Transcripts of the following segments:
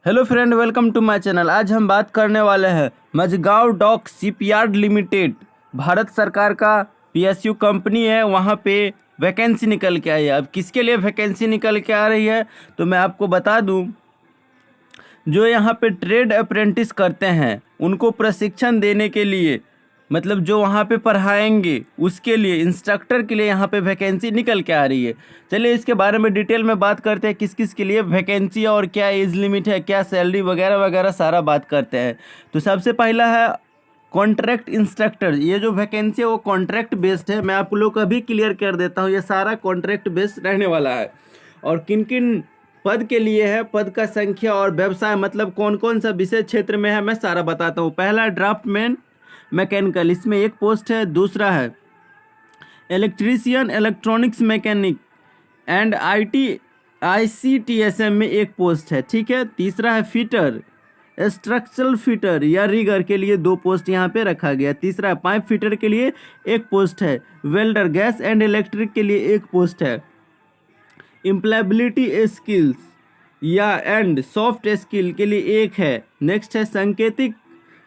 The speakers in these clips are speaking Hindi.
Hello friend, welcome to my channel. आज हम बात करने वाले हैं Mazagon dock shipyard limited, Bharat सरकार का पीएसयू कंपनी है। वहाँ पे वैकेंसी निकल के आई है। अब किसके लिए वैकेंसी निकल के आ रही है तो मैं आपको बता दूं, जो यहाँ पे ट्रेड अप्रेंटिस करते हैं उनको प्रशिक्षण देने के लिए, मतलब जो वहाँ पे पढ़ाएंगे उसके लिए, इंस्ट्रक्टर के लिए यहाँ पे वैकेंसी निकल के आ रही है। चलिए इसके बारे में डिटेल में बात करते हैं, किस किस के लिए वैकेंसी और क्या एज लिमिट है, क्या सैलरी वगैरह वगैरह सारा बात करते हैं। तो सबसे पहला है कॉन्ट्रैक्ट इंस्ट्रक्टर। ये जो वैकेंसी है वो कॉन्ट्रैक्ट बेस्ड है। मैं आप लोग को अभी क्लियर कर देता हूँ, ये सारा कॉन्ट्रैक्ट बेस्ड रहने वाला है। और किन किन पद के लिए है, पद का संख्या और व्यवसाय, मतलब कौन कौन सा विषय क्षेत्र में है, मैं सारा बताता हूँ। पहला ड्राफ्टमैन मैकेनिकल, इसमें एक पोस्ट है। दूसरा है electrician electronics mechanic and ICTSM में एक पोस्ट है, ठीक है। तीसरा है फिटर, स्ट्रक्चरल फिटर या रिगर के लिए 2 पोस्ट यहाँ पे रखा गया। तीसरा है पाइप फिटर के लिए 1 पोस्ट है। वेल्डर गैस एंड इलेक्ट्रिक के लिए 1 पोस्ट है। एम्प्लॉयबिलिटी स्किल्स या एंड सॉफ्ट स्किल के लिए 1 है। नेक्स्ट है सांकेतिक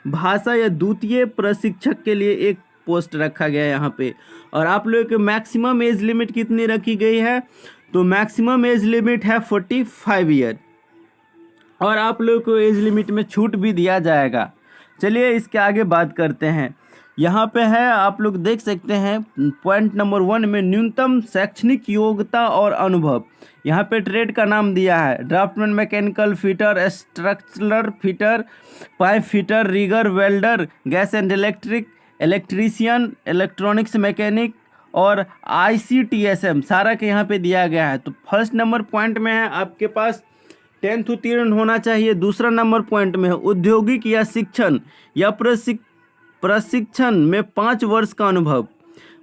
भाषा या द्वितीय प्रशिक्षक के लिए 1 पोस्ट रखा गया है यहाँ पे। और आप लोगों की मैक्सिमम एज लिमिट कितनी रखी गई है, तो मैक्सिमम एज लिमिट है 45 ईयर, और आप लोगों को एज लिमिट में छूट भी दिया जाएगा। चलिए इसके आगे बात करते हैं। यहाँ पे है, आप लोग देख सकते हैं पॉइंट नंबर 1 में न्यूनतम शैक्षणिक योग्यता और अनुभव। यहाँ पे ट्रेड का नाम दिया है draftsman mechanical fitter, structural fitter, pipe fitter, rigger, welder, gas and electric, electrician, electronics mechanic और ICTSM सारा के यहाँ पे दिया गया है। तो फर्स्ट नंबर पॉइंट में है आपके पास 10th उत्तीर्ण होना चाहिए। दूसरा नंबर पॉइंट में है औद्योगिक या शिक्षण या प्रशिक्षण में 5 वर्ष का अनुभव,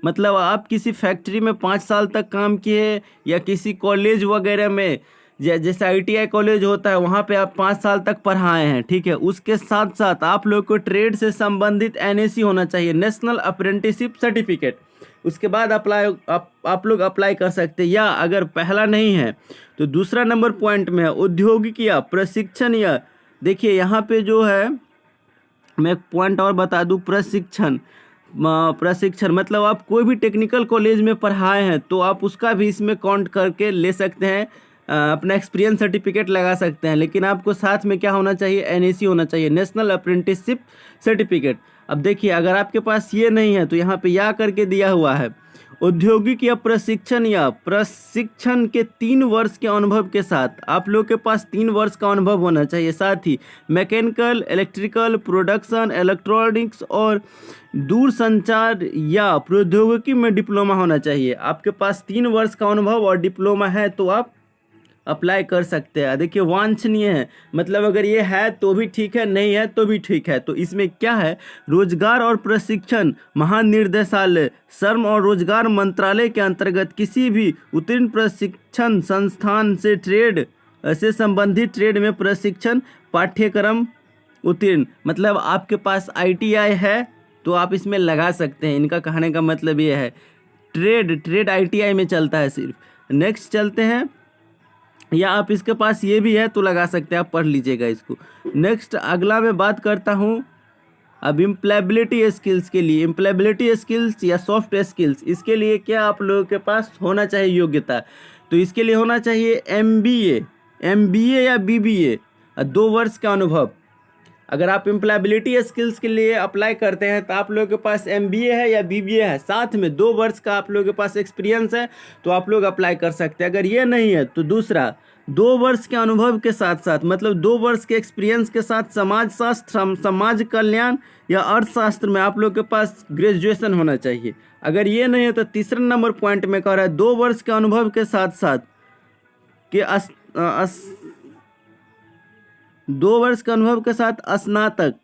मतलब आप किसी फैक्ट्री में 5 साल तक काम किए या किसी कॉलेज वगैरह में, जैसे ITI कॉलेज होता है वहाँ पे आप 5 साल तक पढ़ाए हैं, ठीक है। उसके साथ साथ आप लोग को ट्रेड से संबंधित NAC होना चाहिए, नेशनल अप्रेंटिसशिप सर्टिफिकेट। उसके बाद आप लोग अप्लाई कर सकते हैं। या अगर पहला नहीं है तो दूसरा नंबर पॉइंट में है औद्योगिक या प्रशिक्षण या, देखिए यहाँ पे जो है मैं एक पॉइंट और बता दूं, प्रशिक्षण मतलब आप कोई भी टेक्निकल कॉलेज में पढ़ाए हैं तो आप उसका भी इसमें काउंट करके ले सकते हैं, अपना एक्सपीरियंस सर्टिफिकेट लगा सकते हैं। लेकिन आपको साथ में क्या होना चाहिए, NAC होना चाहिए, नेशनल अप्रेंटिसशिप सर्टिफिकेट। अब देखिए अगर आपके पास ये नहीं है तो यहाँ पे या करके दिया हुआ है औद्योगिक या प्रशिक्षण के 3 वर्ष के अनुभव के साथ, आप लोग के पास 3 वर्ष का अनुभव होना चाहिए। साथ ही मैकेनिकल, इलेक्ट्रिकल, प्रोडक्शन, इलेक्ट्रॉनिक्स और दूरसंचार या प्रौद्योगिकी में डिप्लोमा होना चाहिए। आपके पास 3 वर्ष का अनुभव और डिप्लोमा है तो आप अप्लाई कर सकते हैं। देखिए वांछनीय है, मतलब अगर ये है तो भी ठीक है, नहीं है तो भी ठीक है। तो इसमें क्या है, रोजगार और प्रशिक्षण महानिर्देशालय, श्रम और रोजगार मंत्रालय के अंतर्गत किसी भी उत्तीर्ण प्रशिक्षण संस्थान से ट्रेड से संबंधित ट्रेड में प्रशिक्षण पाठ्यक्रम उत्तीर्ण, मतलब आपके पास ITI है तो आप इसमें लगा सकते हैं। इनका कहने का मतलब ये है ट्रेड ITI में चलता है सिर्फ। नेक्स्ट चलते हैं, या आप इसके पास ये भी है तो लगा सकते हैं, आप पढ़ लीजिएगा इसको। नेक्स्ट अगला मैं बात करता हूँ अब एम्प्लॉयबिलिटी स्किल्स के लिए। एम्प्लॉयबिलिटी स्किल्स या सॉफ्ट स्किल्स, इसके लिए क्या आप लोगों के पास होना चाहिए योग्यता, तो इसके लिए होना चाहिए MBA या BBA, 2 वर्ष का अनुभव। अगर आप एम्प्लॉयबिलिटी स्किल्स के लिए अप्लाई करते हैं तो आप लोगों के पास MBA है या BBA है, साथ में 2 वर्ष का आप लोगों के पास एक्सपीरियंस है तो आप लोग अप्लाई कर सकते हैं। अगर ये नहीं है तो दूसरा 2 वर्ष के अनुभव के साथ साथ, मतलब 2 वर्ष के एक्सपीरियंस के साथ समाजशास्त्र, समाज कल्याण या अर्थशास्त्र में आप लोग के पास ग्रेजुएशन होना चाहिए। अगर ये नहीं है तो तीसरा नंबर पॉइंट में कह रहा है 2 वर्ष के अनुभव के साथ साथ कि 2 वर्ष के अनुभव के साथ स्नातक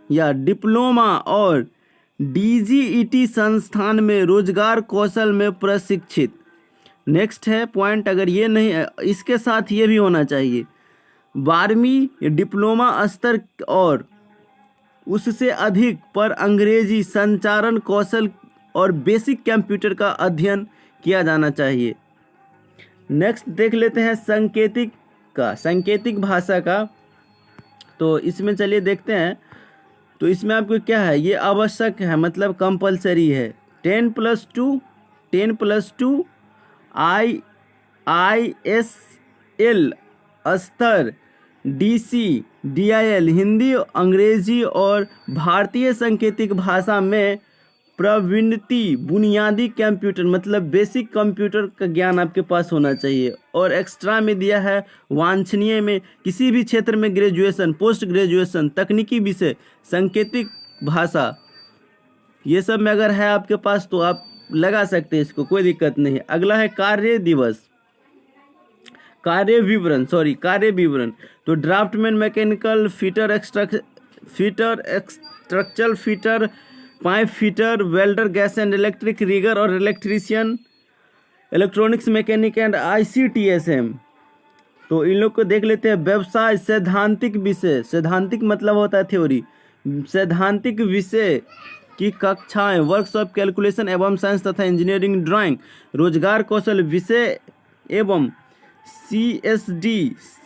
या डिप्लोमा और DGET संस्थान में रोजगार कौशल में प्रशिक्षित। नेक्स्ट है पॉइंट, अगर ये नहीं है इसके साथ ये भी होना चाहिए 12वीं डिप्लोमा स्तर और उससे अधिक पर अंग्रेजी संचारण कौशल और बेसिक कंप्यूटर का अध्ययन किया जाना चाहिए। नेक्स्ट देख लेते हैं सांकेतिक का, सांकेतिक भाषा का। तो इसमें चलिए देखते हैं। तो इसमें आपको क्या है, ये आवश्यक है, मतलब कंपलसरी है। 10+2 ISL स्तर DC DIL हिंदी, अंग्रेजी और भारतीय सांकेतिक भाषा में प्रवीणति, बुनियादी कंप्यूटर मतलब बेसिक कंप्यूटर का ज्ञान आपके पास होना चाहिए। और एक्स्ट्रा में दिया है वांछनीय में किसी भी क्षेत्र में ग्रेजुएशन, पोस्ट ग्रेजुएशन, तकनीकी विषय, सांकेतिक भाषा, ये सब में अगर है आपके पास तो आप लगा सकते हैं इसको, कोई दिक्कत नहीं है। अगला है कार्य विवरण। तो draftsman, mechanical fitter, structural fitter, pipe fitter, welder, gas and electric rigger और electrician, electronics mechanic and ICTSM। तो इन लोग को देख लेते हैं। व्यवसाय, सैद्धांतिक विषय, सैद्धांतिक मतलब होता है थ्योरी, सैद्धांतिक विषय की कक्षाएं, वर्कशॉप, कैलकुलेशन एवं साइंस तथा इंजीनियरिंग, ड्राइंग, रोजगार कौशल विषय एवं CSD,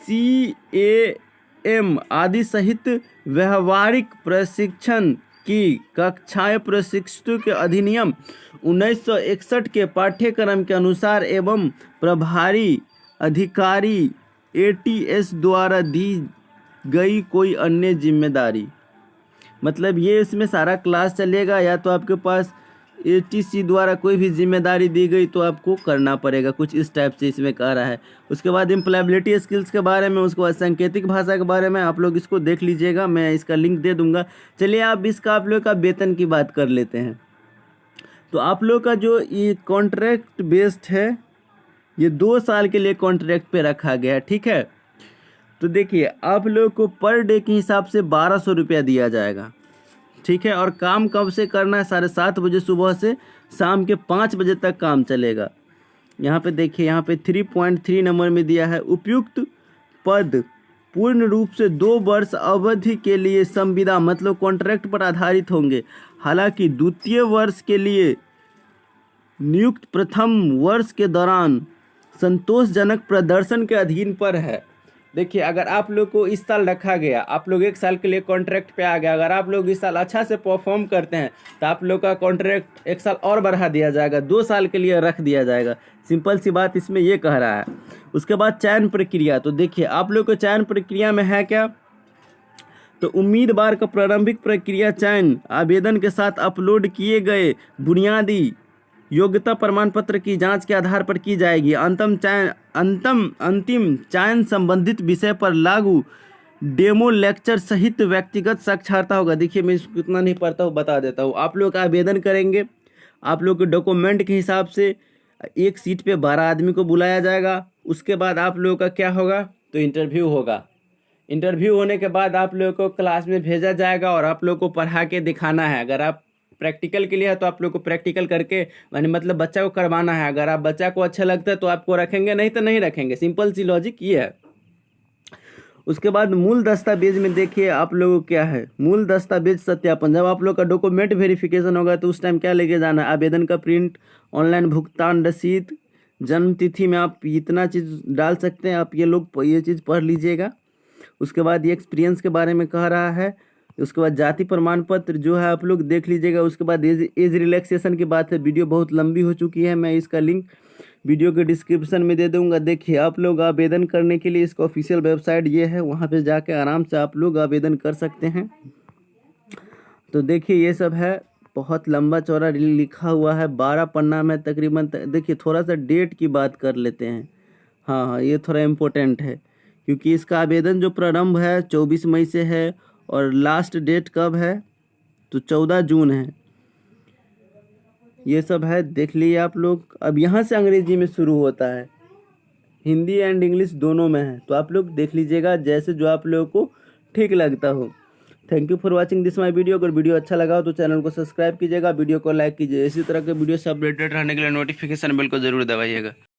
CAM आदि सहित व्यवहारिक प्रशिक्षण की कक्षाएं प्रशिक्षुओं के अधिनियम 1961 के पाठ्यक्रम के अनुसार एवं प्रभारी अधिकारी ATS द्वारा दी गई कोई अन्य जिम्मेदारी। मतलब ये इसमें सारा क्लास चलेगा, या तो आपके पास ATC द्वारा कोई भी जिम्मेदारी दी गई तो आपको करना पड़ेगा, कुछ इस टाइप से इसमें कह रहा है। उसके बाद एम्प्लॉयबिलिटी स्किल्स के बारे में, उसके बाद सांकेतिक भाषा के बारे में आप लोग इसको देख लीजिएगा, मैं इसका लिंक दे दूंगा। चलिए आप लोग का वेतन की बात कर लेते हैं। तो आप लोग का जो ये कॉन्ट्रैक्ट बेस्ड है, ये 2 साल के लिए कॉन्ट्रैक्ट पे रखा गया है, ठीक है। तो देखिए आप लोग को पर डे के हिसाब से 1200 रुपया दिया जाएगा, ठीक है। और काम कब से करना है, 7:30 बजे सुबह से शाम के 5 बजे तक काम चलेगा। यहाँ पे देखिए, यहाँ पे 3.3 नंबर में दिया है, उपयुक्त पद पूर्ण रूप से 2 वर्ष अवधि के लिए संविदा मतलब कॉन्ट्रैक्ट पर आधारित होंगे। हालांकि द्वितीय वर्ष के लिए नियुक्त प्रथम वर्ष के दौरान संतोषजनक प्रदर्शन के अधीन पर है। देखिए अगर आप लोग को इस साल रखा गया, आप लोग 1 साल के लिए कॉन्ट्रैक्ट पे आ गया, अगर आप लोग इस साल अच्छा से परफॉर्म करते हैं तो आप लोग का कॉन्ट्रैक्ट 1 साल और बढ़ा दिया जाएगा, 2 साल के लिए रख दिया जाएगा। सिंपल सी बात इसमें ये कह रहा है। उसके बाद चयन प्रक्रिया, तो देखिए आप लोग को चयन प्रक्रिया में है क्या, तो उम्मीदवार का प्रारंभिक प्रक्रिया चयन आवेदन के साथ अपलोड किए गए बुनियादी योग्यता प्रमाण पत्र की जांच के आधार पर की जाएगी। अंतिम चयन संबंधित विषय पर लागू डेमो लेक्चर सहित व्यक्तिगत साक्षात्कार होगा। देखिए मैं इसको इतना नहीं पढ़ता हूँ, बता देता हूँ। आप लोग आवेदन करेंगे, आप लोग के डॉक्यूमेंट के हिसाब से एक सीट पे 12 आदमी को बुलाया जाएगा। उसके बाद आप लोगों का क्या होगा, तो इंटरव्यू होगा। इंटरव्यू होने के बाद आप लोगों को क्लास में भेजा जाएगा और आप लोग को पढ़ा के दिखाना है। अगर आप प्रैक्टिकल के लिए है तो आप लोग को प्रैक्टिकल करके मतलब बच्चा को करवाना है। अगर आप बच्चा को अच्छा लगता है तो आपको रखेंगे, नहीं तो नहीं रखेंगे। सिंपल सी लॉजिक ये है। उसके बाद मूल दस्तावेज में देखिए आप लोगों को क्या है, मूल दस्तावेज सत्यापन। जब आप लोग का डॉक्यूमेंट वेरिफिकेशन होगा तो उस टाइम क्या लेके जाना है, आवेदन का प्रिंट, ऑनलाइन भुगतान रसीद, जन्म तिथि में आप इतना चीज़ डाल सकते हैं, आप ये चीज़ पढ़ लीजिएगा। उसके बाद ये एक्सपीरियंस के बारे में कह रहा है। उसके बाद जाति प्रमाण पत्र जो है आप लोग देख लीजिएगा। उसके बाद एज रिलैक्सेशन की बात है। वीडियो बहुत लंबी हो चुकी है, मैं इसका लिंक वीडियो के डिस्क्रिप्शन में दे दूंगा। देखिए आप लोग आवेदन करने के लिए इसका ऑफिशियल वेबसाइट ये है, वहाँ पे जाके आराम से आप लोग आवेदन कर सकते हैं। तो देखिए ये सब है, बहुत लंबा चौड़ा लिखा हुआ है, 12 पन्ना में तकरीबन। देखिए थोड़ा सा डेट की बात कर लेते हैं। हाँ, ये थोड़ा इम्पोर्टेंट है क्योंकि इसका आवेदन जो प्रारंभ है 24 मई से है और लास्ट डेट कब है, तो 14 जून है। ये सब है, देख लिए आप लोग। अब यहाँ से अंग्रेजी में शुरू होता है, हिंदी एंड इंग्लिश दोनों में है, तो आप लोग देख लीजिएगा जैसे जो आप लोगों को ठीक लगता हो। Thank you for watching this my video. अगर वीडियो अच्छा लगा हो तो चैनल को सब्सक्राइब कीजिएगा, वीडियो को लाइक कीजिए। इसी तरह के वीडियो से अपडेटेड रहने के लिए नोटिफिकेशन बेल को जरूर दबाइएगा।